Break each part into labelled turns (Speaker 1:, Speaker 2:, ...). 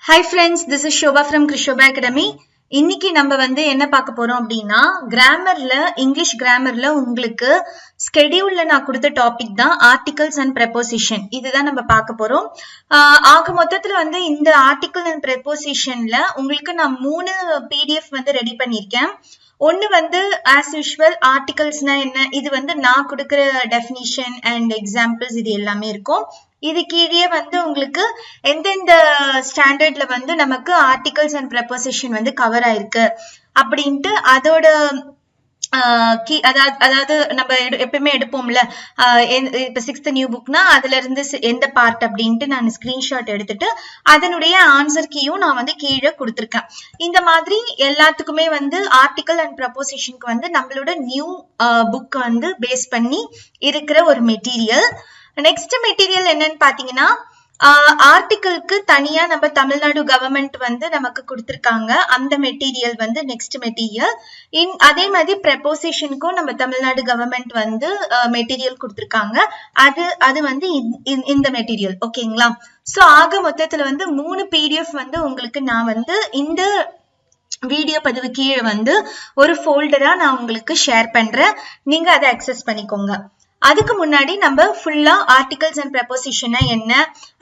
Speaker 1: Hi friends, this is Shobha from Krishoba Academy. இன்னைக்கு நம்ம என்ன பார்க்க போறோம் அப்படின்னா கிராமர்ல இங்கிலீஷ் கிராமர்ல உங்களுக்கு ஸ்கெடியூல்ல நான் கொடுத்த டாபிக் தான் ஆர்டிகல்ஸ் அண்ட் ப்ரெபோசிஷன். இதுதான் நம்ம பார்க்க போறோம். ஆக மொத்தத்துல இந்த ஆர்டிகல் அண்ட் ப்ரெபோசிஷன்ல உங்களுக்கு நான் 3 PDF ரெடி பண்ணிருக்கேன். ஒன்னு ஆஸ் யூஷுவல் ஆர்டிகல்ஸ்னா என்ன, இது நான் கொடுக்கிற டெஃபினிஷன் அண்ட் எக்ஸாம்பிள்ஸ் இது எல்லாமே இருக்கும். இது கீழே உங்களுக்கு எந்தெந்த ஸ்டாண்டர்ட்ல நமக்கு ஆர்டிகல்ஸ் அண்ட் ப்ரெபோசிஷன் கவர் ஆயிருக்கு அப்படின்ட்டு அதோட அதாவது நம்ம எப்பயுமே எடுப்போம்ல, இப்ப 6th நியூ புக்னா அதுல இருந்து எந்த பார்ட் அப்படின்ட்டு நான் ஸ்கிரீன்ஷாட் எடுத்துட்டு அதனுடைய ஆன்சர் கீயும் நான் கீழே கொடுத்திருக்கேன். இந்த மாதிரி எல்லாத்துக்குமே ஆர்டிகல் அண்ட் ப்ரெபோசிஷனுக்கு நம்மளோட நியூ புக் பேஸ் பண்ணி இருக்கிற ஒரு மெட்டீரியல். நெக்ஸ்ட் மெட்டீரியல் என்னன்னு பாத்தீங்கன்னா, ஆர்டிகிள்க்கு தனியா நம்ம தமிழ்நாடு கவர்மெண்ட் நமக்கு கொடுத்திருக்காங்க. அந்த மெட்டீரியல் நெக்ஸ்ட் மெட்டீரியல். அதே மாதிரி ப்ரெபோசிஷனுக்கும் நம்ம தமிழ்நாடு கவர்மெண்ட் மெட்டீரியல் கொடுத்திருக்காங்க. அது இந்த மெட்டீரியல். ஓகேங்களா? சோ ஆக மொத்தத்துல 3 PDF உங்களுக்கு நான் இந்த வீடியோ பதிவு கீழே ஒரு ஃபோல்டரா நான் உங்களுக்கு ஷேர் பண்றேன். நீங்க அதை அக்சஸ் பண்ணிக்கோங்க. அதுக்கு முன்னாடி நம்ம ஃபுல்லா ஆர்டிகல்ஸ் அண்ட் ப்ரெபோசிஷன் என்ன,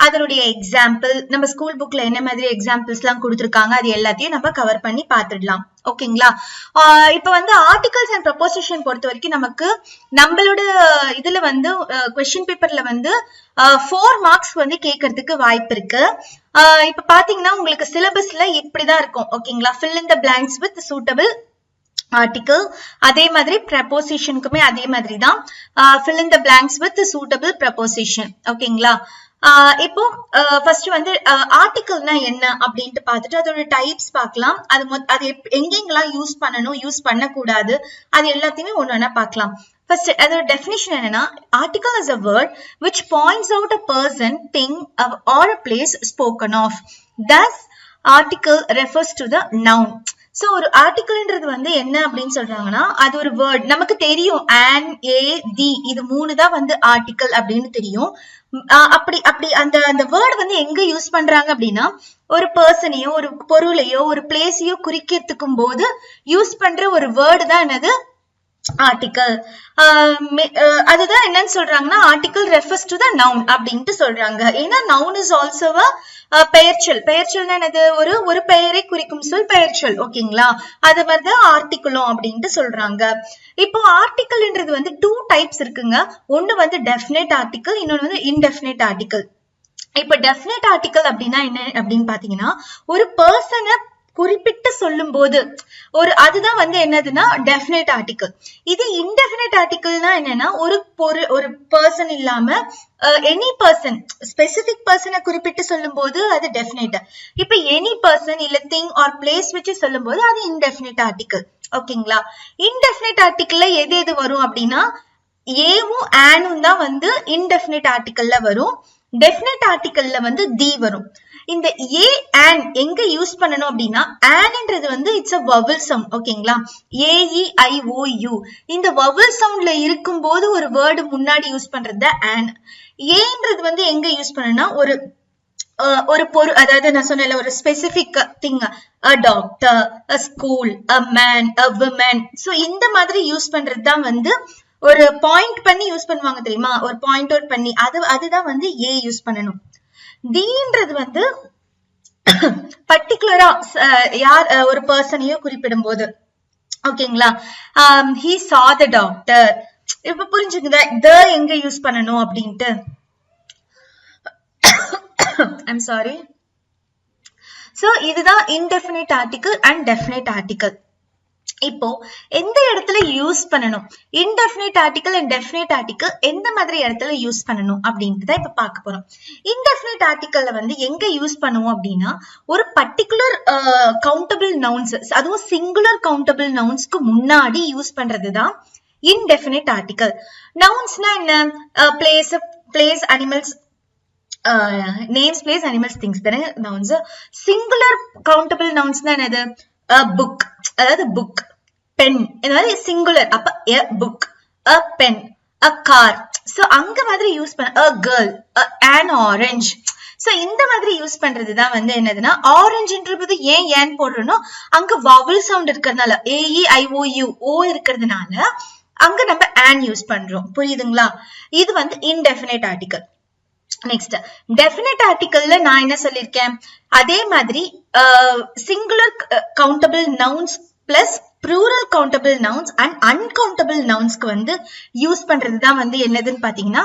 Speaker 1: அதனுடைய எக்ஸாம்பிள், நம்ம ஸ்கூல் புக்ல என்ன மாதிரி எக்ஸாம்பிள்ஸ் எல்லாம் கொடுத்திருக்காங்க, அது எல்லாத்தையும் நம்ம கவர் பண்ணி பார்த்துடலாம். ஓகேங்களா? இப்ப ஆர்டிகல்ஸ் அண்ட் ப்ரெபோசிஷன் பொறுத்த வரைக்கும் நமக்கு நம்மளோட இதுல கொஸ்டின் பேப்பர்ல 4 மார்க்ஸ் கேட்கறதுக்கு வாய்ப்பு இருக்கு. இப்ப பாத்தீங்கன்னா உங்களுக்கு சிலபஸ்ல இப்படிதான் இருக்கும். ஓகேங்களா? fill in the blanks with suitable article. அதே மாதிரி prepositionக்குமே அதே மாதிரி தான் fill in the blanks with suitable preposition. ஓகேங்களா? இப்போ ஃபர்ஸ்ட் ஆர்டிகல்னா என்ன அப்படின்ட்டு பார்த்துட்டு அதோட டைப்ஸ் பார்க்கலாம். அது எங்கெங்கெல்லாம் யூஸ் பண்ணணும், யூஸ் பண்ணக்கூடாது, அது எல்லாத்தையுமே ஒண்ணு பார்க்கலாம். First, அதோட definition என்னன்னா, article is a word which points out a person, thing or a place spoken of. Thus, article refers to the noun. So ஒரு ஆர்டிகிள்ன்றது என்ன அப்படின்னு சொல்றாங்கன்னா, அது ஒரு வேர்ட். நமக்கு தெரியும் an, a, the இது 3 தான் ஆர்டிகிள் அப்படின்னு தெரியும். அப்படி அந்த வேர்ட் எங்க யூஸ் பண்றாங்க அப்படின்னா, ஒரு பர்சனையோ ஒரு பொருளையோ ஒரு பிளேஸையோ குறிக்கிறதுக்கும் போது யூஸ் பண்ற ஒரு வேர்டு தான் என்னது ஆர்டிகல். அதுதான் என்னன்னு சொல்றாங்கன்னா, article refers to the noun அப்படின்ட்டு சொல்றாங்க. ஏன்னா நவுன் இஸ் ஆல்சோ பெயர்ச்சொல். பெயர்ச்சொல்னா என்னது? ஒரு பெயரை குறிக்கும் சொல் பெயர்ச்சொல். ஓகேங்களா? அது மாதிரிதான் ஆர்டிகிளும் அப்படின்ட்டு சொல்றாங்க. இப்போ ஆர்டிகல்ன்றது 2 டைப்ஸ் இருக்குங்க. ஒண்ணு டெஃபினைட் ஆர்டிகல், இன்னொன்னு இன்டெஃபினைட் ஆர்டிகல். இப்ப டெஃபினைட் ஆர்டிகல் அப்படின்னா என்ன அப்படின்னு பாத்தீங்கன்னா, ஒரு பர்சனை குறிப்பிட்டு சொல்லும் போது அதுதான் என்னதுன்னா டெஃபினைட் ஆர்டிகல். இது இன்டெஃபினைட் ஆர்டிகல்னா என்னன்னா, ஒரு பர்சன் இல்லாம எனி பர்சன், ஸ்பெசிபிக் பர்சனை குறிப்பிட்டு சொல்லும் போது அது டெஃபினைட். இப்ப எனி பர்சன் இல்ல திங் ஆர் பிளேஸ் வச்சு சொல்லும் போது அது இன்டெஃபினைட் ஆர்டிகல். ஓகேங்களா? இன்டெஃபினைட் ஆர்டிகல்ல எது வரும் அப்படின்னா, ஏவும் ஆனும் தான் இன்டெஃபினைட் ஆர்டிகல்ல வரும். டெஃபினைட் ஆர்டிகல்ல தி வரும். இந்த ஏ ஆன் எங்க யூஸ் பண்ணணும் அப்படின்னா, ஆன்ன்றது இட்ஸ் a vowel sound. ஓகேங்களா? AEIOU இந்த vowel soundல இருக்கும் போது ஒரு வேர்டு முன்னாடி யூஸ் பண்றது ஆன். ஏன்றது எங்க யூஸ் பண்ணணும்னா, ஒரு பொருள், அதாவது நான் சொன்ன ஒரு specific thing, a doctor, a school, a man, a woman. So இந்த மாதிரி யூஸ் பண்றது தான் ஒரு பாயிண்ட் பண்ணி யூஸ் பண்ணுவாங்க தெரியுமா, ஒரு பாயிண்ட் அவுட் பண்ணி, அதுதான் ஏ யூஸ் பண்ணணும். தீன்றது பர்டிகுலரா யார் ஒரு பர்சனையோ குறிப்பிடும் போது. ஓகேங்களா? he saw the doctor. இப்ப புரிஞ்சுக்குதா த எங்க யூஸ் பண்ணணும் அப்படின்ட்டு? I'm sorry. சோ இதுதான் indefinite article and definite article. இப்போ எந்த இடத்துல யூஸ் பண்ணணும், indefinite article and definite article எந்த மாதிரி இடத்துல யூஸ் பண்ணணும் அப்படின்ட்டு இப்ப பார்க்க போறோம். இன்டெஃபினைட் ஆர்டிகல்ல எங்க யூஸ் பண்ணுவோம் அப்படின்னா, ஒரு பர்டிகுலர் கவுண்டபிள் நவுன்ஸ், அதுவும் சிங்குலர் கவுண்டபிள் நவுன்ஸ்க்கு முன்னாடி யூஸ் பண்றதுதான் இன்டெஃபினைட் ஆர்டிகல். நவுன்ஸ்னா என்ன? Place, animals, names, place, animals, things தானே நவுன்ஸ். சிங்குலர் கவுண்டபிள் நவுன்ஸ்னா என்னது? புக், அதாவது புக், பென், அதாவது சிங்குலர். அப்ப a book, a pen, a car. So அங்க மாதிரி யூஸ் பண்ண a girl, an orange. So இந்த மாதிரி யூஸ் பண்றதுதான் வந்து என்னதுன்னா ஆரஞ்சுன்றது ஏன் போடுறோம், அங்க வவல் சவுண்ட் இருக்கிறதுனால AEIOU ஓ இருக்கிறதுனால அங்க நம்ம an யூஸ் பண்றோம். புரியுதுங்களா? இது வந்து இன்டெஃபினைட் ஆர்டிகல். நெக்ஸ்ட் டெஃபினைட் ஆர்டிகல்ல நான் என்ன சொல்லிருக்கேன், அதே மாதிரி singular countable nouns plus plural countable nouns and uncountable நவுன்ஸ்க்கு வந்து யூஸ் பண்றதுதான் வந்து என்னதுன்னு பாத்தீங்கன்னா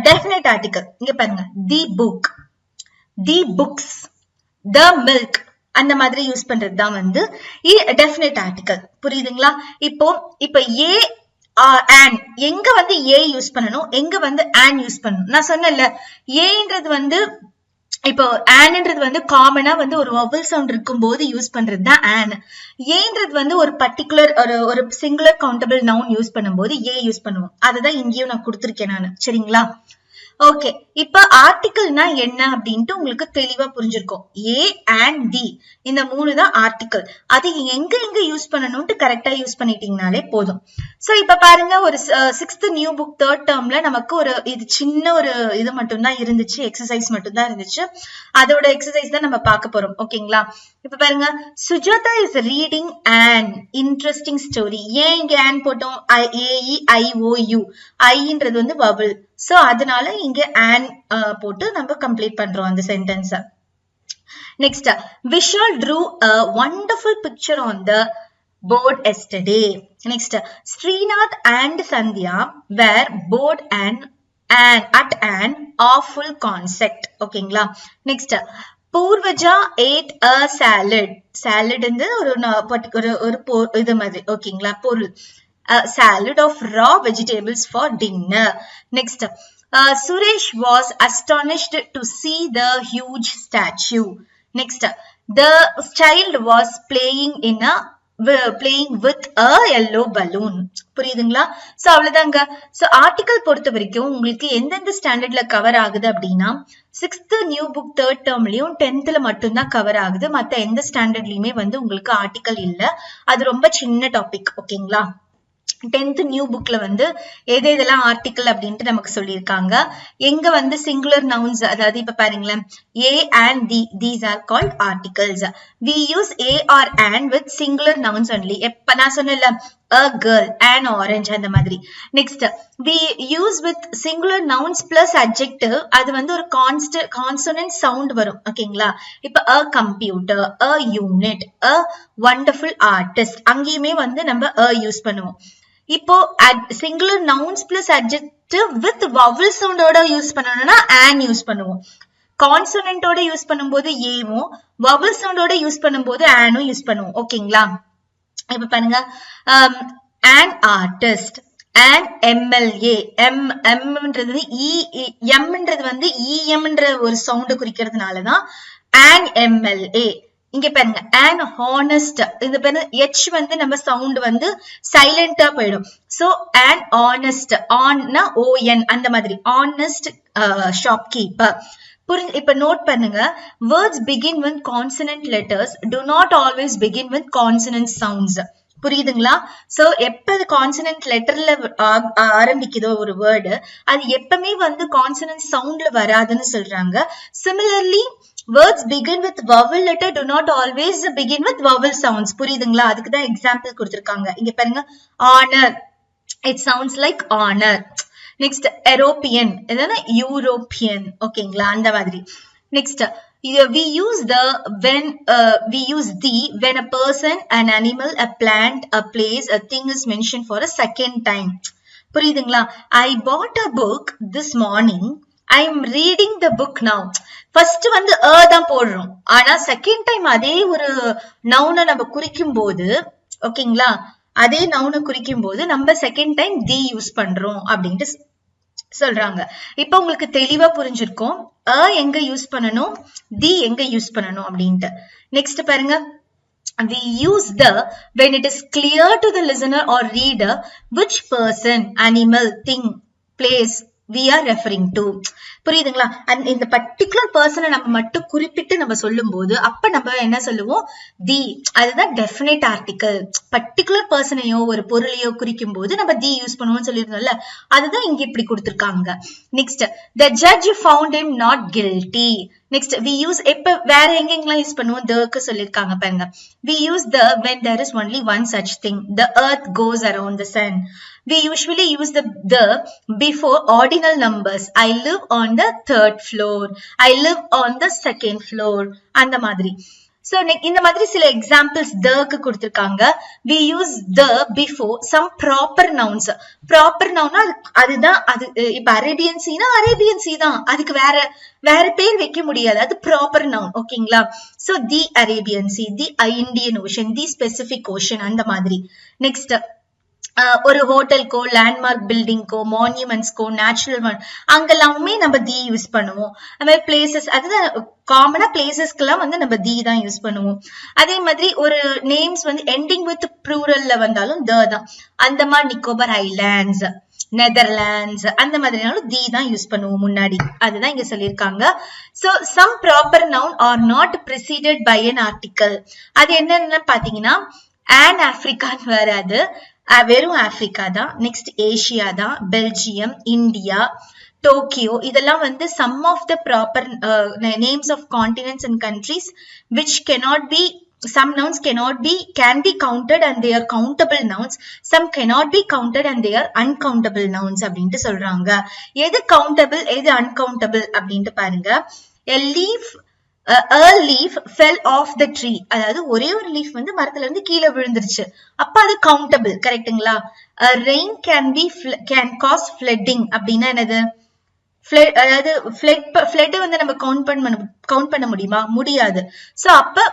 Speaker 1: டெஃபினைட் ஆர்டிகல். இங்க பாருங்க, தி book, the books, the milk, அந்த மாதிரி யூஸ் பண்றதுதான் வந்து டெஃபினைட் ஆர்டிகல். புரியுதுங்களா? இப்போ ஏ an எங்க வந்து ஏ யூஸ் பண்ணணும், எங்க வந்து an யூஸ் பண்ணணும். நான் சொன்னேன்ல, ஏன்றது வந்து இப்போ ஆன்ன்றது வந்து காமனா வந்து ஒரு வவல் சவுண்ட் இருக்கும் போது யூஸ் பண்றது தான் ஆன். ஏன்றது வந்து ஒரு பர்டிகுலர் ஒரு சிங்குலர் கவுண்டபிள் நவுன் யூஸ் பண்ணும்போது ஏ யூஸ் பண்ணுவோம். அதுதான் இங்கேயும் நான் கொடுத்திருக்கேன் நானு. சரிங்களா? ஓகே, இப்ப ஆர்டிகிள்னா என்ன அப்படின்ட்டு உங்களுக்கு தெளிவா புரிஞ்சிருக்கும். ஏ அண்ட் தி இந்த மூணு தான் ஆர்டிகிள். அது எங்க யூஸ் பண்ணணும்ட்டு கரெக்டா யூஸ் பண்ணிட்டீங்கனாலே போதும். சோ இப்ப பாருங்க, ஒரு 6th நியூ புக் 3rd டேர்ம்ல நமக்கு ஒரு இது சின்ன ஒரு இது மட்டும் தான் இருந்துச்சு, எக்ஸசைஸ் மட்டும் தான் இருந்துச்சு. அதோட எக்ஸசைஸ் தான் நம்ம பார்க்க போறோம். ஓகேங்களா? இப்ப பாருங்க, Sujatha is reading an interesting story. ஏன் இங்க an போட்டோம்? AEIOU, ஐன்றது வந்து வவல். சோ அதனால இங்க an போட்டு நம்ம கம்ப்ளீட் பண்றோம் அந்த sentence. Next, Vishal drew a wonderful picture on the board yesterday. Next, Srinath and Sandhya were bored at an awful concert. ஓகேங்களா? Next, Purvaja ate a salad. Salad வந்து ஒரு இது மாதிரி. ஓகேங்களா? பொருள். A salad of raw vegetables for dinner. Next, Suresh was astonished to see the huge statue. Next, the child was playing with a yellow balloon. புரியுதுங்களா? So அவ்வளவுதாங்க. So article பொறுத்த வரைக்கும் உங்களுக்கு எந்தெந்த ஸ்டாண்டர்ட்ல கவர் ஆகுது அப்படின்னா 6th நியூ புக் 3rd டேர்ம்லயும் 10thல மட்டும்தான் கவர் ஆகுது. மத்த எந்த ஸ்டாண்டர்ட்லயுமே வந்து உங்களுக்கு ஆர்டிகல் இல்ல. அது ரொம்ப சின்ன டாபிக். ஓகேங்களா? 10th நியூ புக்ல வந்து எதெல்லாம் ஆர்டிகல் அப்படின்ட்டு நமக்கு சொல்லியிருக்காங்க. எங்க வந்து சிங்குலர் நவுன்ஸ், அதாவது இப்ப பாருங்களேன், a and the, these are called articles. We use a or an with singular nouns only. எப்ப நான் சொன்னேன்ல, a girl, an orange, அந்த மாதிரி. Next, we use with singular nouns plus adjective. அது வந்து ஒரு consonant sound வரும். ஓகேங்களா? இப்ப a computer, a unit, a wonderful artist, அங்கேயுமே வந்து நம்ம a யூஸ் பண்ணுவோம். இப்போ singular nouns plus adjective with vowel சவுண்டோட யூஸ் பண்ணணும்னா an யூஸ் பண்ணுவோம். கான்சனன்ட்டோட யூஸ் பண்ணும்போது ஏவும், வவல் சவுண்டோட யூஸ் பண்ணும்போது anனும் யூஸ் பண்ணுவோம். ஓகேங்களா? இப்ப பாருங்க, an artist, an MLA, mன்றது mன்றது வந்து emன்ற ஒரு சவுண்ட் குறிக்கிறதுனாலதான் an MLA. இங்க பாருங்க, an honest, இந்த பாருங்க h வந்து நம்ம சவுண்ட் வந்து சைலண்டா போயிடும். சோ an honest, on-னா on, அந்த மாதிரி honest shopkeeper. இப்ப நோட் பண்ணுங்க, words begin with consonant letters do not always begin with consonant sounds. புரியுதுங்களா? சோ எப்ப கான்சனன்ட் லெட்டர்ல ஆரம்பிக்குதோ ஒரு வேர்டு, அது எப்பவுமே வந்து கான்சனன்ட் சவுண்ட்ல வராதுன்னு சொல்றாங்க. Similarly words begin with vowel letter do not always begin with vowel sounds. புரியுதுங்களா? அதுக்கு தான் எக்ஸாம்பிள் கொடுத்திருக்காங்க. இங்க பாருங்க, honor, it sounds like honor. Next, European, என்னன்னா European. ஓகேங்களா? அந்த மாதிரி. Next, we use the when a person, an animal, a plant, a place, a thing is mentioned for a second time. புரியுதுங்களா? I bought a book this morning. I am reading the book now. First வந்து தான் போடுறோம். ஆனா second time அதே ஒரு நவுனை நம்ம குறிக்கும் போது, ஓகேங்களா, அதே நவுனை குறிக்கும் போது நம்ம செகண்ட் டைம் தி யூஸ் பண்றோம் அப்படின்ட்டு சொல்றாங்க. இப்ப உங்களுக்கு தெளிவா புரிஞ்சிருக்கும் எங்க யூஸ் பண்ணணும், தி எங்க யூஸ் பண்ணணும் அப்படின்ட்டு. நெக்ஸ்ட் பாருங்க, we use the when it is clear to the listener or reader which person, animal, thing, place, we are referring to. புரியுதுங்களா? இந்த பர்டிகுலர் பர்சனை நம்ம மட்டும் குறிப்பிட்டு நம்ம சொல்லும் போது அப்ப நம்ம என்ன சொல்லுவோம், தி. அதுதான் டெஃபினைட் ஆர்டிகல். பர்டிகுலர் பர்சனையோ ஒரு பொருளையோ குறிக்கும் போது நம்ம தி யூஸ் பண்ணுவோம்னு சொல்லியிருந்தோம்ல, அதுதான் இங்க இப்படி கொடுத்திருக்காங்க. Next, the judge found him not guilty. Next, we use எப்ப வேற எங்கெங்கெல்லாம் யூஸ் பண்ணுவோம், the சொல்லிருக்காங்க பாருங்க. we use the when there is only one such thing. the earth goes around the sun. We usually use the before ordinal numbers. I live on the 3rd floor. I live on the 2nd floor. அந்த மாதிரி. So இந்த மாதிரி சில examples the-க்கு கொடுத்திருக்காங்க. we use the before some proper nouns. proper noun அதுதான் அது. இப்ப Arabian சீனா Arabian சீ தான், அதுக்கு வேற பேர் வைக்க முடியாது, அது ப்ராப்பர் நவுன். ஓகேங்களா? So the Arabian sea, the Indian ocean, the specific ocean, அந்த மாதிரி. நெக்ஸ்ட், ஒரு ஹோட்டலுக்கோ லேண்ட்மார்க் பில்டிங்கோ மான்யூமெண்ட்ஸ்க்கோ நேச்சுரல் அங்கெல்லாமே நம்ம தி யூஸ் பண்ணுவோம். அது மாதிரி பிளேசஸ், அதுதான் காமனா பிளேசஸ்க்கெல்லாம் வந்து நம்ம தி தான் யூஸ் பண்ணுவோம். அதே மாதிரி ஒரு நேம்ஸ் வந்து எண்டிங் வித் ப்ளூரல்ல வந்தாலும் த தான். அந்தமான் நிக்கோபார் ஐலாண்ட்ஸ், நெதர்லாண்ட்ஸ், அந்த மாதிரினாலும் தி தான் யூஸ் பண்ணுவோம் முன்னாடி. அதுதான் இங்க சொல்லியிருக்காங்க. So some proper noun are not preceded by an article. அது என்னன்னு பாத்தீங்கன்னா an ஆப்பிரிக்கான்னு வராது, வெறும் ஆப்பிரிக்கா தான். நெக்ஸ்ட் ஏசியா தான், பெல்ஜியம், இந்தியா, டோக்கியோ, இதெல்லாம் வந்து some of the proper names of continents and countries which cannot be, some nouns can be counted and they are countable nouns, some cannot be counted and they are uncountable nouns அப்படின்ட்டு சொல்றாங்க. எது countable எது uncountable அப்படின்ட்டு பாருங்க. a leaf fell off the tree. அதாவது ஒரே ஒரு leaf வந்து மரத்துல இருந்து கீழே விழுந்துருச்சு, அப்ப அது கவுண்டபிள். கரெக்ட்டுங்களா? rain can cause flooding அப்படின்னா என்னது? அதாவது flood வந்து நம்ம கவுண்ட் பண்ண முடியுமா? முடியாது. சோ அப்ப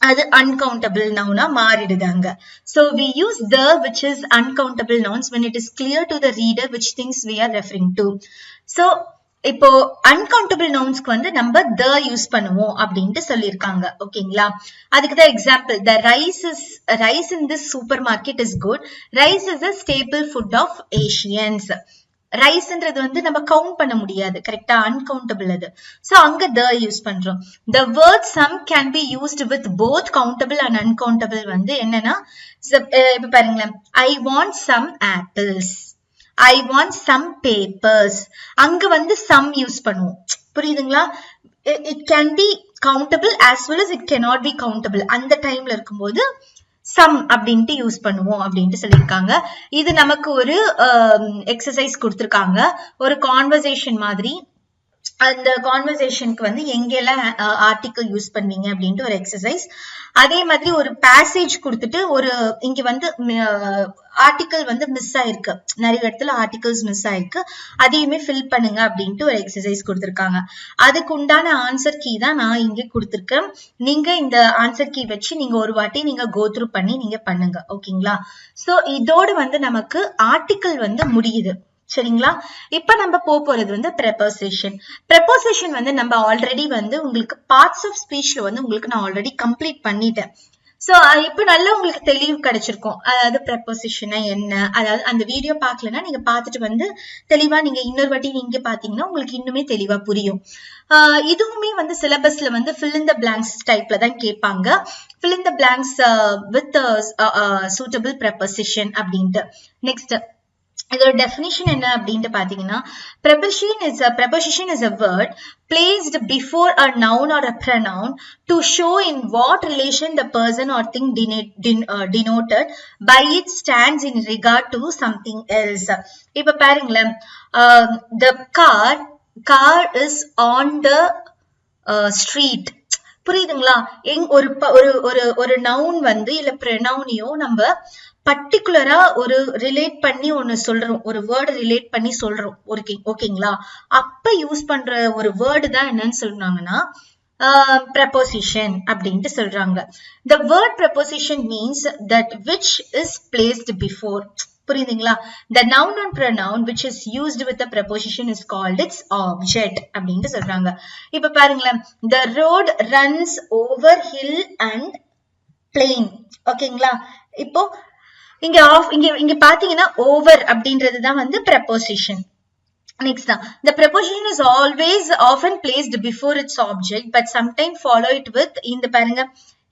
Speaker 1: அது uncountable noun மாறிடுதாங்க. So we use the which is uncountable nouns when it is clear to the reader which things we are referring to. So இப்போ uncountable nounsக்கு வந்து நம்ம the யூஸ் பண்ணுவோம் அப்படின்ட்டு சொல்லியிருக்காங்க. ஓகேங்களா? அதுக்குதான் example, the rice in this supermarket is good. Rice is a staple food of Asians. ரைஸ்ன்றது வந்து நம்ம கவுண்ட் பண்ண முடியாது, கரெக்டா? அன்கவுண்டபிள் அது. சோ அங்க the யூஸ் பண்றோம். the word some can be used with both countable and uncountable வந்து என்னன்னா, இப்ப பாருங்களேன், I want some apples, I want some papers. அங்க வந்து some யூஸ் பண்ணுவோம். புரியுதுங்களா? it can be countable as well as it cannot be countable. அந்த டைம்ல இருக்கும்போது சம் அப்படின்ட்டு யூஸ் பண்ணுவோம் அப்படின்ட்டு சொல்லியிருக்காங்க. இது நமக்கு ஒரு எக்ஸசைஸ் கொடுத்திருக்காங்க, ஒரு கான்வர்சேஷன் மாதிரி. அந்த கான்வர்சேஷனுக்கு வந்து எங்கெல்லாம் ஆர்டிகிள் யூஸ் பண்ணுவீங்க அப்படின்ட்டு ஒரு எக்ஸசைஸ். அதே மாதிரி ஒரு பேசேஜ் கொடுத்துட்டு ஒரு இங்க வந்து ஆர்டிகிள் வந்து மிஸ் ஆயிருக்கு, நிறைய இடத்துல ஆர்டிகிள்ஸ் மிஸ் ஆயிருக்கு, அதையுமே ஃபில் பண்ணுங்க அப்படின்ட்டு ஒரு எக்ஸசைஸ் கொடுத்திருக்காங்க. அதுக்கு உண்டான ஆன்சர் கீ தான் நான் இங்க கொடுத்திருக்கேன். நீங்க இந்த ஆன்சர் கீ வச்சு நீங்க ஒரு வாட்டி நீங்க கோ த்ரூ பண்ணி நீங்க பண்ணுங்க. ஓகேங்களா? சோ இதோடு வந்து நமக்கு ஆர்டிகிள் வந்து முடியுது. சரிங்களா? இப்ப நம்ம போறது வந்து preposition. preposition வந்து நம்ம ஆல்ரெடி வந்து உங்களுக்கு பார்ட்ஸ் ஆஃப் ஸ்பீச்ல வந்து உங்களுக்கு நான் ஆல்ரெடி கம்ப்ளீட் பண்ணிட்டேன். சோ இப்ப நல்லா உங்களுக்கு தெளிவு கிடைச்சிருக்கும். அதாவது preposition என்ன, அதாவது அந்த வீடியோ பார்க்கலன்னா நீங்க பார்த்துட்டு வந்து தெளிவா நீங்க இன்னொரு வாட்டி நீங்க பாத்தீங்கன்னா உங்களுக்கு இன்னுமே தெளிவா புரியும். இதுவுமே வந்து சிலபஸ்ல வந்து fill in the blanks டைப்ல தான் கேட்பாங்க. fill in the blanks with suitable preposition அப்படின்ட்டு. நெக்ஸ்ட், இதோட டெஃபினிஷன் என்ன அப்படின்ட்டு பாத்தீங்கன்னா, preposition is a word placed before a noun or a pronoun to show in what relation the person or thing denoted by it stands in regard to something else. இப்ப பாருங்களேன், the car is on the street. புரியுதுங்களா? ஒரு noun வந்து இல்ல ப்ரொனவுனையோ நம்ம பர்டிகுலரா ஒரு relate பண்ணி ஒன்னு சொல்றோம், ஒரு வேர்டு ரிலேட் பண்ணி சொல்றோம். ஓகேங்களா? அப்ப யூஸ் பண்ற ஒரு வேர்டு தான் என்னன்னு சொல்றாங்கன்னா preposition அப்படின்ட்டு சொல்றாங்க. the word preposition means that which is placed before. புரியுதுங்களா? the noun and pronoun which is used with the preposition is called its object அப்படின்ட்டு சொல்றாங்க. இப்ப பாருங்களேன், the road runs over hill and plain. ஓகேங்களா? இப்போ இங்க பாத்தீங்கன்னா ஓவர் அப்படின்றதுதான் வந்து preposition. Next, the preposition is always often placed before its object, but sometimes follow it with in the paranga.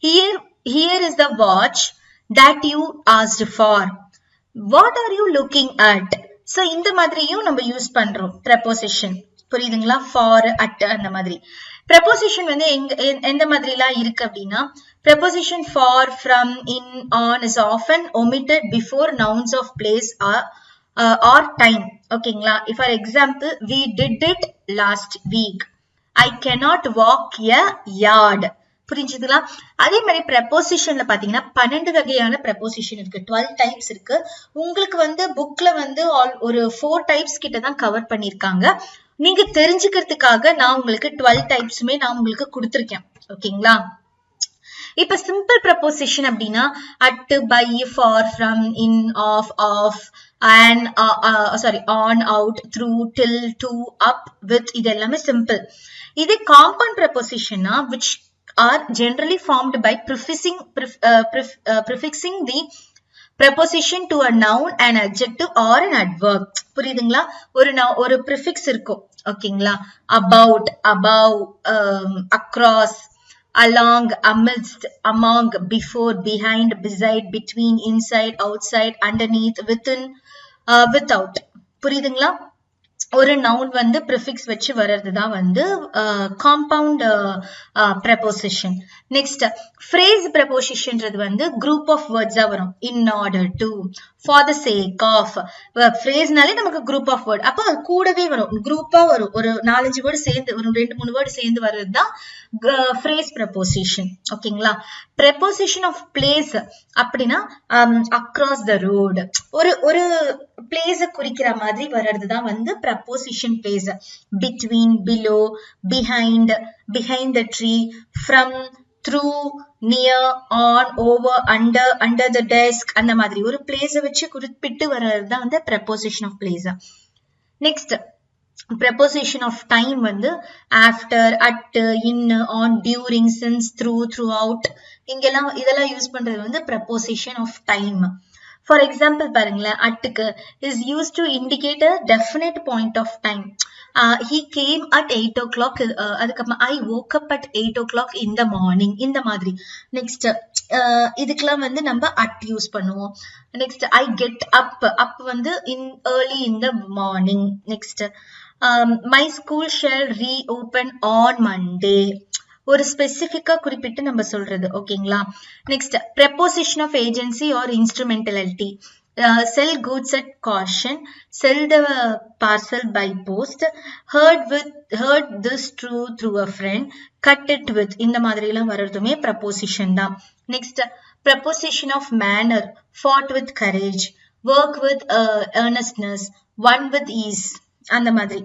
Speaker 1: Here is the watch that you asked for. What are you looking at? So இந்த மாதிரியும் நம்ம use பண்றோம் preposition. புரியுதுங்களா? for, at அந்த மாதிரி. preposition வந்து எந்த மாதிரிலாம் இருக்கு அப்படின்னா, preposition for, from, in, on is often omitted before nouns of place or time. ஓகேங்களா? For example, we did it last week. I cannot walk a yard. புரிஞ்சுதுங்களா? அதே மாதிரி prepositionல பாத்தீங்கன்னா 12 வகையான preposition இருக்கு. 12 types இருக்கு. உங்களுக்கு வந்து புக்ல வந்து ஒரு 4 types கிட்ட தான் கவர் பண்ணிருக்காங்க. நீங்க தெரிஞ்சுக்கிறதுக்காக நான் உங்களுக்கு 12 typesமே நான் உங்களுக்கு கொடுத்திருக்கேன். ஓகேங்களா? இப்ப சிம்பிள் preposition அப்படின்னா at, by, for, from, in, of, and, on, out, through, till, to, up, with இது எல்லாமே simple. இது compound preposition which are generally formed by prefixing the preposition to a noun, an adjective or an adverb. புரியுதுங்களா? ஒரு prefix இருக்கும். ஓகேங்களா? about, above, across, along, amidst, among, before, behind, beside, between, inside, outside, underneath, within, without. புரியுதுங்களா? ஒரு noun வந்து prefix வச்சு வர்றதுதான் வந்து compound preposition. Next, phrase prepositionன்றது வந்து group of words வரும். in order to, for the sake of. phraseனாலே நமக்கு group of word. அப்ப அது கூடவே வரும், குரூப்பா வரும். ஒரு 4-5 வேர்டு சேர்ந்து, ஒரு 2-3 வேர்டு சேர்ந்து வர்றதுதான் phrase preposition. ஓகேங்களா? preposition of place அப்படின்னா across the road. ஒரு place குறிக்கிற மாதிரி வர்றதுதான் வந்து preposition place. between, below, behind, behind the tree, from, through, near, on, over, under the desk. அந்த மாதிரி ஒரு place வச்சு குறிப்பிட்டு வர்றதுதான் வந்து preposition of place. Next, preposition of time வந்து after, at, in, on, during, since, through, throughout. இதெல்லாம் use பண்றது வந்து preposition of time. For example, பாருங்களேன், அட்டுக்கு is used to indicate a definite point of time. He came at 8 o'clock. அதுக்கப்புறம் I woke up at 8 o'clock in the morning. இந்த மாதிரி. Next, இதுக்கெல்லாம் வந்து நம்ம at யூஸ் பண்ணுவோம். Next, I get up. up வந்து early in the morning. Next, my school shall reopen on Monday. ஒரு ஸ்பெசிபிக்கா குறிப்பிட்டு நம்ம சொல்றது. ஓகேங்களா? Next, preposition of agency or instrumentality. Sell goods at caution, sell the parcel by post, heard this through a friend, cut it with. இந்த மாதிரி எல்லாம் வர்றதுமே preposition தான். Next, preposition of manner. fought with courage, work with earnestness, won with ease. அந்த மாதிரி.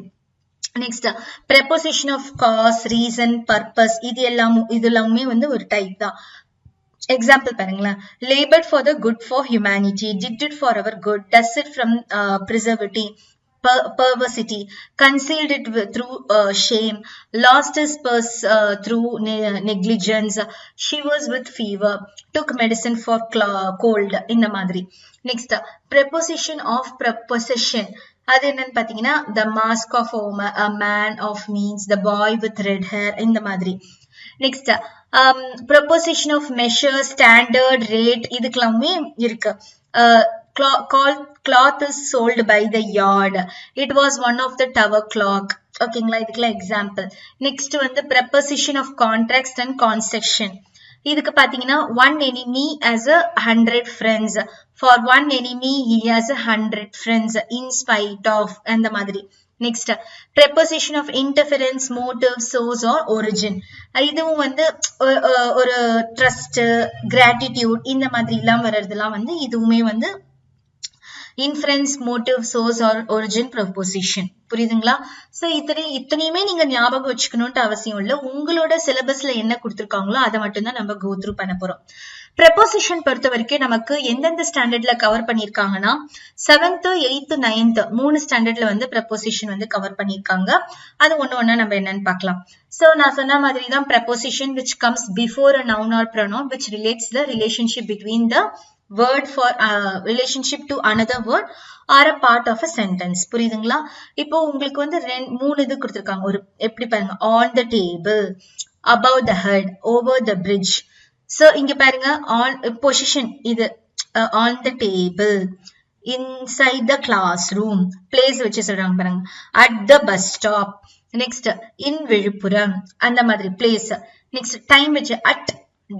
Speaker 1: Next, preposition of cause, reason, purpose. இது எல்லாமே வந்து ஒரு டைப் தான். எக்ஸாம்பிள் பாருங்களேன், labored for the good for humanity, did it for our good, does it from preservity, perversity, concealed it through shame, lost his purse through negligence, shivers with fever, took medicine for cold. இந்த மாதிரி. Next, preposition of prepossession. அது என்னன்னு பாத்தீங்கன்னா, the mask of a man of means, the boy with red hair. இந்த மாதிரி. Next, preposition of measure, standard, rate. இதுக்கெல்லாமே இருக்கு. Cloth is sold by the yard. It was one of the tower clock. ஓகேங்களா? இதுக்கெல்லாம் example. Next வந்து preposition of contrast and concession. இதுக்கு பாத்தீங்கன்னா, one enemy has 100 friends. For one enemy he has 100 friends in spite of. அந்த மாதிரி. Next, preposition of interference, motive, source or origin. இதுவும் வந்து ஒரு trust, gratitude இந்த மாதிரி எல்லாம் வர்றதுலாம் வந்து இதுவுமே வந்து inference, motive, source or origin preposition. புரியுதுங்களா? சோ இத்தனையுமே நீங்க ஞாபகம் வச்சுக்கணும்னு அவசியம் இல்ல. உங்களோட சிலபஸ்ல என்ன கொடுத்திருக்காங்களோ அதை மட்டும் தான் நம்ம கோ த்ரூ பண்ண போறோம். preposition பொறுத்த வரைக்கும் நமக்கு எந்தெந்த ஸ்டாண்டர்ட்ல கவர் பண்ணிருக்காங்கன்னா, 7th, 8th, 9th 3 ஸ்டாண்டர்ட்ல வந்து preposition வந்து கவர் பண்ணிருக்காங்க. அது ஒண்ணா நம்ம என்னன்னு பார்க்கலாம். சோ நான் சொன்ன மாதிரி தான் preposition which comes before a noun or pronoun which relates the relationship between the word for relationship to another word or a part of a sentence. புரியுதுங்களா? இப்போ உங்களுக்கு வந்து 3 இது கொடுத்திருக்காங்க. ஒரு எப்படி பாருங்க, on the table, above the head, over the bridge. So இங்க பாருங்க, on position இது on the table, inside the classroom, place வச்சு சொல்றாங்க பாருங்க, at the bus stop, next in Villupuram, அந்த மாதிரி place, next time வச்சு at,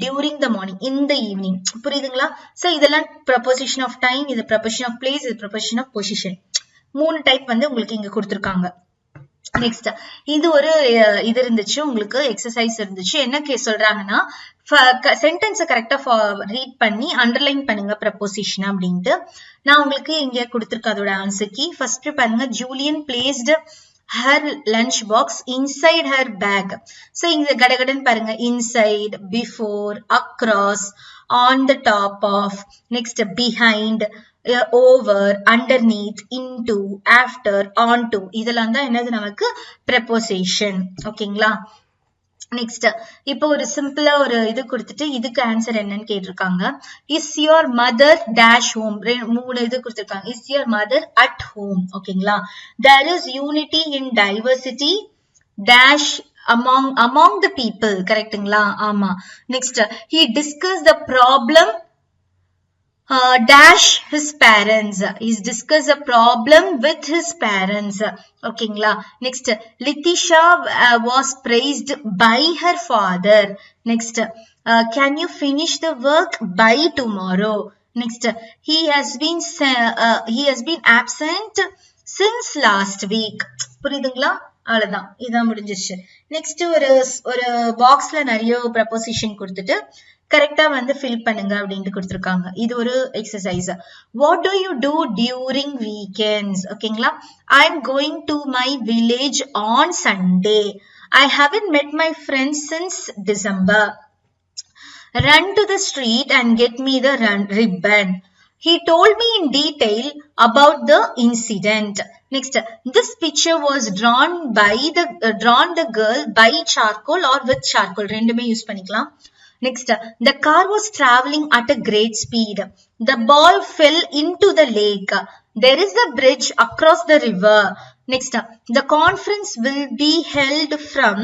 Speaker 1: during the morning, in the evening. புரியுதுங்களா? சோ இதெல்லாம் preposition of time, இது preposition of place, இது preposition of position. 3 டைப் வந்து உங்களுக்கு இங்க கொடுத்திருக்காங்க. நெக்ஸ்ட் இது ஒரு இது இருந்துச்சு, உங்களுக்கு எக்ஸசைஸ் இருந்துச்சு. என்ன சொல்றாங்கன்னா, சென்டென்ஸ் கரெக்டா ரீட் பண்ணி அண்டர்லைன் பண்ணுங்க ப்ரப்போசிஷன் அப்படின்ட்டு. நான் உங்களுக்கு இங்க கொடுத்திருக்க அதோட ஆன்சர் கீ. ஃபர்ஸ்ட் பாருங்க, Julian placed her lunch box inside her bag. So இங்க கடகடன் பாருங்க, inside, before, across, on the top of, next behind, over, underneath, into, after, onto. இதெல்லாம் தான் என்னது நமக்கு preposition. ஓகேங்களா? நெக்ஸ்ட் இப்போ ஒரு சிம்பிளா ஒரு இது கொடுத்துட்டு இதுக்கு ஆன்சர் என்னன்னு கேட்டிருக்காங்க. Is your mother dash home, 3 இது கொடுத்திருக்காங்க. Is your mother at home. ஓகேங்களா? There is unity in diversity dash among the people. கரெக்ட்டுங்களா? ஆமா. Next he discussed the problem dash his parents. He's discussed a problem with his parents. ஓகேங்களா? Next Lithisha was praised by her father. Next can you finish the work by tomorrow? Next he has been absent since last week. புரியுதுங்களா? அவ்வளவுதான், இதான் முடிஞ்சிருச்சு. Next ஒரு பாக்ஸ்ல நிறைய preposition கொடுத்துட்டு கரெக்டா வந்து ஃபில் பண்ணுங்க அப்படின்ட்டு கொடுத்திருக்காங்க. இது ஒரு exercise. What do you do during weekends? ஓகேங்களா? I am going to my village on Sunday. I haven't met my friends since December. Run to the street and get me the ribbon. He told me in detail about the incident. Next, this picture was drawn the girl by charcoal or with charcoal. ரெண்டுமே use பண்ணிக்கலாம். Next, the car was traveling at a great speed. The ball fell into the lake. There is a bridge across the river. Next, the conference will be held from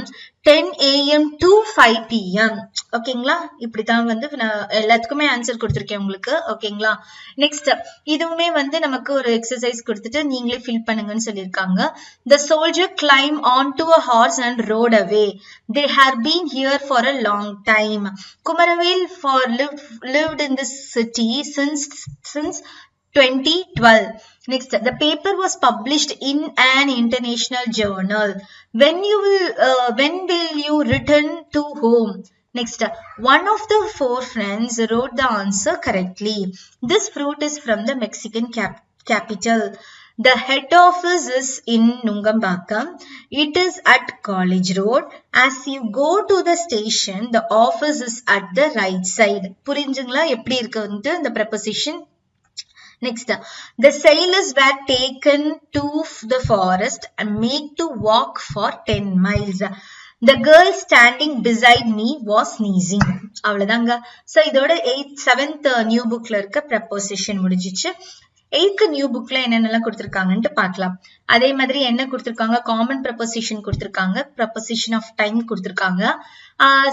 Speaker 1: 10 AM to 5 PM. ஓகேங்களா? இப்படிதான் வந்து எல்லாத்துக்குமே answer கொடுத்திருக்கேன் உங்களுக்கு. ஓகேங்களா? Next இதுவுமே வந்து நமக்கு ஒரு எக்ஸசைஸ் கொடுத்துட்டு நீங்களே ஃபில் பண்ணுங்கன்னு சொல்லியிருக்காங்க. The soldier climbed onto a horse and rode away. They had been here for a long time. Kumaravel lived in this city since 2012. Next, the paper was published in an international journal. When will you return to home? Next, one of the 4 friends wrote the answer correctly. This fruit is from the Mexican capital. The head office is in Nungambakkam. It is at College Road. As you go to the station, the office is at the right side. புரிஞ்சுங்களா எப்படி இருக்குன்னு இந்த preposition? Next, the sailors were taken to the forest and made to walk for 10 miles. The girl standing beside me was sneezing. அவ்வளவுதாங்க. So இதோட 7th new புக்ல இருக்க preposition முடிஞ்சிச்சு. 8th new புக்ல என்னென்னலாம் கொடுத்திருக்காங்கன்னு பார்க்கலாம். அதே மாதிரி என்ன கொடுத்திருக்காங்க, காமன் ப்ரப்போசிஷன் கொடுத்திருக்காங்க, ப்ரப்போசிஷன் ஆஃப் டைம் கொடுத்திருக்காங்க,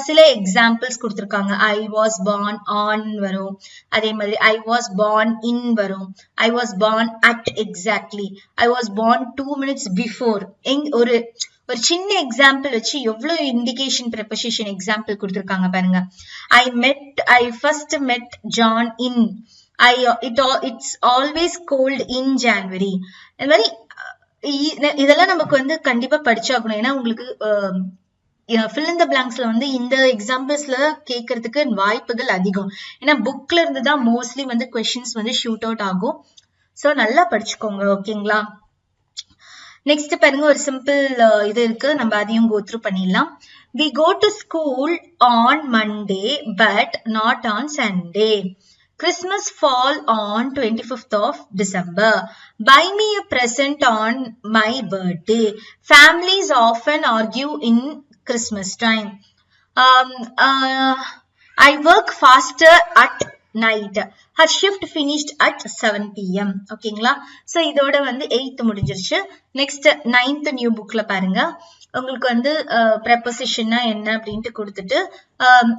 Speaker 1: சில எக்ஸாம்பிள்ஸ் கொடுத்திருக்காங்க. ஐ வாஸ் பார்ன் ஆன் வரும், அதே மாதிரி ஐ வாஸ் பார்ன் இன் வரும், I was born at exactly, I was born 2 minutes before. ஒரு சின்ன எக்ஸாம்பிள் வச்சு எவ்வளவு இண்டிகேஷன் ப்ரப்போசிஷன் எக்ஸாம்பிள் கொடுத்திருக்காங்க பாருங்க. ஐ ஃபர்ஸ்ட் மெட் John in, it's always cold in January. இந்த மாதிரி இதெல்லாம் நமக்கு வந்து கண்டிப்பா படிச்சாகணும். ஏன்னா உங்களுக்கு fill in the blanksல வந்து இந்த எக்ஸாம்பிள்ஸ்ல கேட்கறதுக்கு வாய்ப்புகள் அதிகம். ஏன்னா புக்ல இருந்து தான் மோஸ்ட்லி வந்து கொஸ்டின்ஸ் வந்து ஷூட் அவுட் ஆகும். சோ நல்லா படிச்சுக்கோங்க. ஓகேங்களா? நெக்ஸ்ட் பாருங்க, ஒரு சிம்பிள் இது இருக்கு, நம்ம அதையும் கோ த்ரூ பண்ணிடலாம். We go to school on Monday but not on Sunday. Christmas fall on 25th of December. Buy me a present on my birthday. Families often argue in Christmas time. I work faster at night. Her shift finished at 7 p.m. ஓகேங்களா? So இதோட வந்து 8th முடிஞ்சிருச்சு. Next 9th new புக்ல பாருங்க. உங்களுக்கு வந்து prepositionனா என்ன அப்படின்ட்டு கொடுத்துட்டு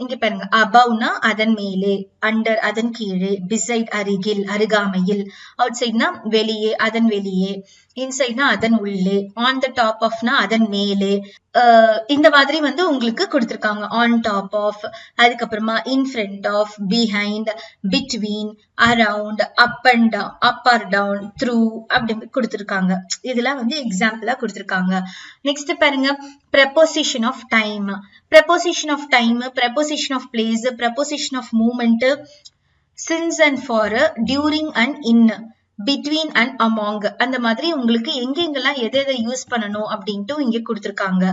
Speaker 1: இங்க பாருங்க, above-னா அதன் மேலே, under அதன் கீழே, beside அருகில் அருகாமையில், outside-னா வெளியே அதன் வெளியே, inside-னா அதன் உள்ளே, on the top of-னா அதன் மேலே, இந்த மாதிரி வந்து உங்களுக்கு கொடுத்திருக்காங்க. on top of, அதுக்கப்புறமா in front of, behind, between, around, up and down, up or down, through அப்படி கொடுத்திருக்காங்க. இதெல்லாம் வந்து எக்ஸாம்பிளா கொடுத்திருக்காங்க. நெக்ஸ்ட் பாருங்க, preposition of time. preposition of time, preposition of place, preposition of movement, since and for, during and in, between and among, அந்த மாதிரி உங்களுக்கு எங்கெங்கெல்லாம் எதை யூஸ் பண்ணணும் அப்படின்ட்டு இங்க கொடுத்திருக்காங்க.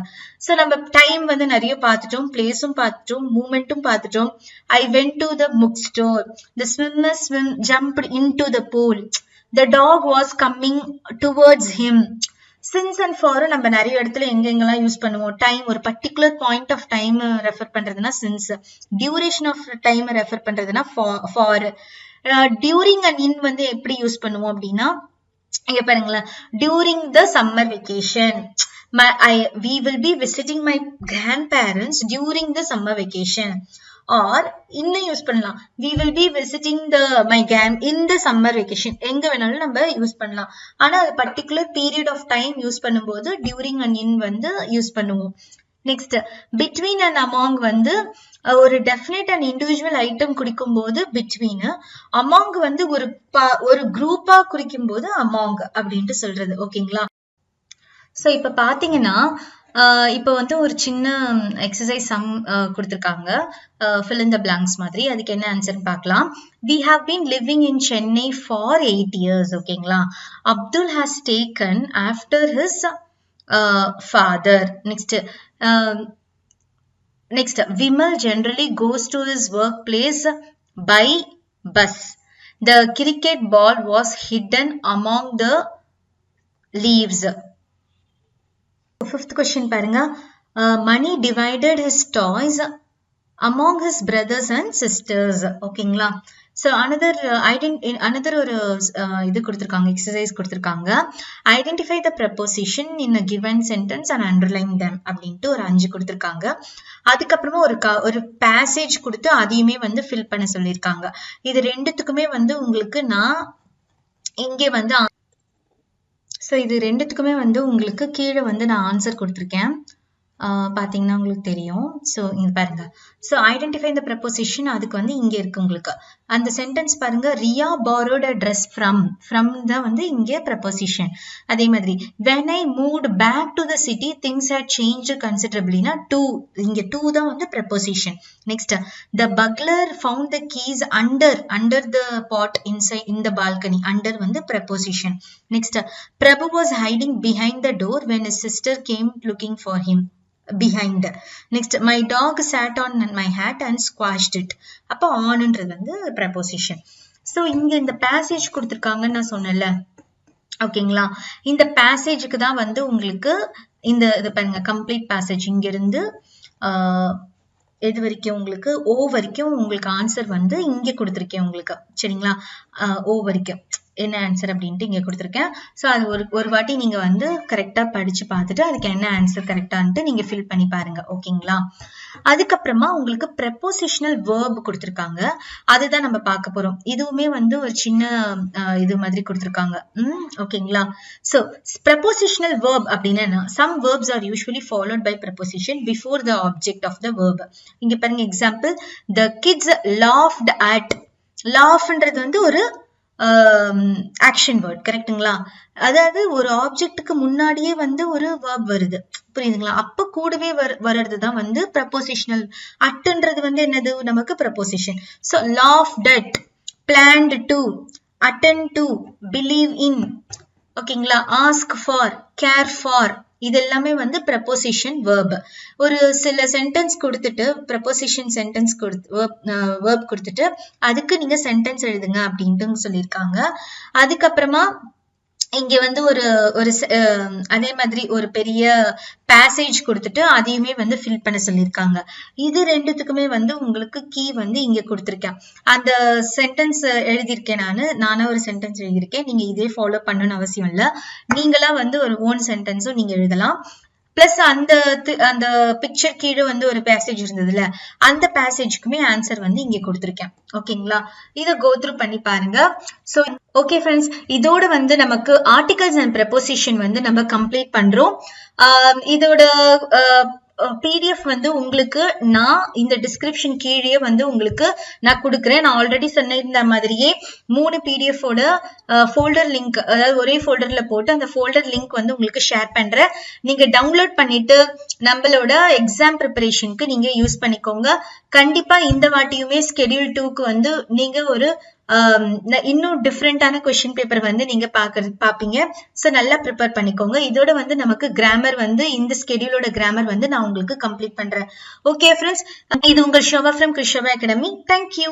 Speaker 1: சோ நம்ம டைம் வந்து நிறைய பார்த்துட்டோம், பிளேஸும் பார்த்துட்டோம், மூமெண்ட்டும் பார்த்துட்டோம். I went to the bookstore. The swimmer jumped into the pool. The dog was coming towards him. since and for நம்ம நிறைய இடத்துல எங்கெங்கெல்லாம் யூஸ் பண்ணுவோம். டைம், ஒரு particular point of time refer பண்றதுன்னா since, duration of time refer பண்றதுன்னா for. During and in வந்து எப்படி யூஸ் பண்ணுவோம் அப்படின்னா, இங்க பாருங்களேன், during the summer vacation, we will be visiting my grandparents during the summer vacation. or இன்னும் யூஸ் பண்ணலாம், we will be visiting my in the summer vacation. எங்க வேணாலும் நம்ம யூஸ் பண்ணலாம். ஆனா அது particular period of time use பண்ணும்போது during and in வந்து யூஸ் பண்ணுவோம். நெக்ஸ்ட் between and among வந்து ஒரு டெஃபினட் அண்ட் இண்டிவிஜுவல் ஐட்டம் குறிக்கும் போது between, among வந்து ஒரு குரூப்பா குறிக்கும் போது among அப்படின்ட்டு சொல்றது. ஓகேங்களா? சோ இப்ப பாத்தீங்கன்னா இப்ப வந்து ஒரு சின்ன எக்ஸசைஸ் சம் கொடுத்திருக்காங்க, fill in the blanks மாதிரி. அதுக்கு என்ன ஆன்சர் பார்க்கலாம். We have been living in Chennai for 8 years. ஓகேங்களா? Abdul has taken after his father. Next, Vimal generally goes to his workplace by bus. The cricket ball was hidden among the leaves. Fifth question பாருங்க, Mani divided his toys among his brothers and sisters. ஓகேங்களா? So another ஒரு இது கொடுத்திருக்காங்க, exercise கொடுத்திருக்காங்க. Identify the preposition in a given sentence and underline them அப்படின்ட்டு ஒரு 5 கொடுத்திருக்காங்க. அதுக்கப்புறமா ஒரு பேசேஜ் கொடுத்து அதையுமே வந்து ஃபில் பண்ண சொல்லியிருக்காங்க. இது ரெண்டுத்துக்குமே வந்து உங்களுக்கு நான் இங்கே வந்து இது ரெண்டுத்துக்குமே வந்து உங்களுக்கு கீழே வந்து நான் ஆன்சர் கொடுத்திருக்கேன், பாத்தீங்கன்னா உங்களுக்கு தெரியும். சோ இங்க பாருங்க, சோ ஐடென்டிஃபை த ப்ரெபோசிஷன், அதுக்கு வந்து இங்க இருக்கு உங்களுக்கு அந்த சென்டென்ஸ் பாருங்க. Riya borrowed a dress from தான் வந்து இங்க ப்ரெபோசிஷன். அதே மாதிரி when I moved back to the city things had changed considerably னா to, இங்க to தான் வந்து preposition. Next the bugler found the keys under the pot inside in the balcony. under வந்து preposition. Next Prabhu was hiding behind the door when his sister came looking for him. behind. Next, my dog sat on my hat and squashed it. அப்ப onன்றது வந்து preposition. So இங்க இந்த passage கொடுத்திருக்காங்கன்னு நான் சொன்னேன்ல, ஓகேங்களா? இந்த பேசேஜுக்கு தான் வந்து உங்களுக்கு இது பாருங்க, கம்ப்ளீட் பேசேஜ் இங்க இருந்து எது வரைக்கும் உங்களுக்கு ஓ வரைக்கும் உங்களுக்கு ஆன்சர் வந்து இங்க கொடுத்திருக்கேன் உங்களுக்கு. சரிங்களா? ஓ வரைக்கும் என்ன ஆன்சர் அப்படின்ட்டு இங்க கொடுத்திருக்கேன். சோ அது ஒரு வாட்டி நீங்க வந்து கரெக்டா படிச்சு பார்த்துட்டு அதுக்கு என்ன ஆன்சர் கரெக்டான்ட்டு நீங்க ஃபில் பண்ணி பாருங்க. ஓகேங்களா? அதுக்கப்புறமா உங்களுக்கு prepositional verb கொடுத்திருக்காங்க, அதுதான் நம்ம பார்க்க போறோம். இதுவுமே வந்து ஒரு சின்ன இது மாதிரி கொடுத்திருக்காங்க. ஓகேங்களா? சோ prepositional verb அப்படின்னா some verbs are usually followed by preposition before the object of the verb. இங்க பாருங்க example, the kids laughed at. laugh-ன்றது வந்து ஒரு ஆக்ஷன் வேர்ட், கரெக்ட்டுங்களா? அதாவது ஒரு ஆப்ஜெக்ட்டுக்கு முன்னாடியே வந்து ஒரு verb வருது, புரியுதுங்களா? அப்ப கூடவே வர்றதுதான் வந்து prepositional. அட்ன்றது வந்து என்னது, நமக்கு preposition. So laughed at, planned to, attend to, believe in, ஓகேங்களா? ask for, care for, இது எல்லாமே வந்து preposition verb. ஒரு சில சென்டென்ஸ் கொடுத்துட்டு preposition சென்டென்ஸ் verb கொடுத்துட்டு அதுக்கு நீங்க சென்டென்ஸ் எழுதுங்க அப்படின்ட்டு சொல்லியிருக்காங்க. அதுக்கப்புறமா இங்க வந்து அதே மாதிரி ஒரு பெரிய பேசேஜ் கொடுத்துட்டு அதையுமே வந்து ஃபில் பண்ண சொல்லியிருக்காங்க. இது ரெண்டுத்துக்குமே வந்து உங்களுக்கு கீ வந்து இங்க கொடுத்துருக்கேன். அந்த சென்டென்ஸ் எழுதியிருக்கேன், நானா ஒரு சென்டென்ஸ் எழுதியிருக்கேன். நீங்க இதே ஃபாலோ பண்ணணும்னு அவசியம் இல்ல. நீங்களா வந்து ஒரு ஓன் சென்டென்ஸும் நீங்க எழுதலாம். பிளஸ் அந்த பிக்சர் கீழே வந்து ஒரு பேசேஜ் இருந்ததுல, அந்த பேசேஜ்க்குமே ஆன்சர் வந்து இங்க கொடுத்துருக்கேன். ஓகேங்களா, இதை கோத்ரூ பண்ணி பாருங்க. சோ ஓகே ஃப்ரெண்ட்ஸ், இதோட வந்து நமக்கு ஆர்டிகல்ஸ் அண்ட் ப்ரெபோசிஷன் வந்து நம்ம கம்ப்ளீட் பண்றோம். இதோட பிடிஎஃப் வந்து உங்களுக்கு நான் இந்த டிஸ்கிரிப்ஷன் கீழே வந்து உங்களுக்கு நான் கொடுக்குறேன். நான் ஆல்ரெடி சொன்ன மாதிரியே 3 பிடிஎஃப் ஓட ஃபோல்டர் லிங்க், அதாவது ஒரே ஃபோல்டர்ல போட்டு அந்த ஃபோல்டர் லிங்க் வந்து உங்களுக்கு ஷேர் பண்றேன். நீங்க டவுன்லோட் பண்ணிட்டு நம்மளோட எக்ஸாம் ப்ரிப்பரேஷனுக்கு நீங்க யூஸ் பண்ணிக்கோங்க. கண்டிப்பா இந்த வாட்டியுமே ஸ்கெடியூல் 2க்கு வந்து நீங்க ஒரு இன்னும் டிஃப்ரெண்டான கொஸ்டின் பேப்பர் வந்து நீங்க பாப்பீங்க. சோ நல்லா ப்ரிப்பேர் பண்ணிக்கோங்க. இதோட வந்து நமக்கு கிராமர் வந்து இந்த ஸ்கெடியூலோட கிராமர் வந்து நான் உங்களுக்கு கம்ப்ளீட் பண்றேன். ஓகே ஃப்ரெண்ட்ஸ், இது உங்கள் Shoba from Krishoba Academy. Thank you.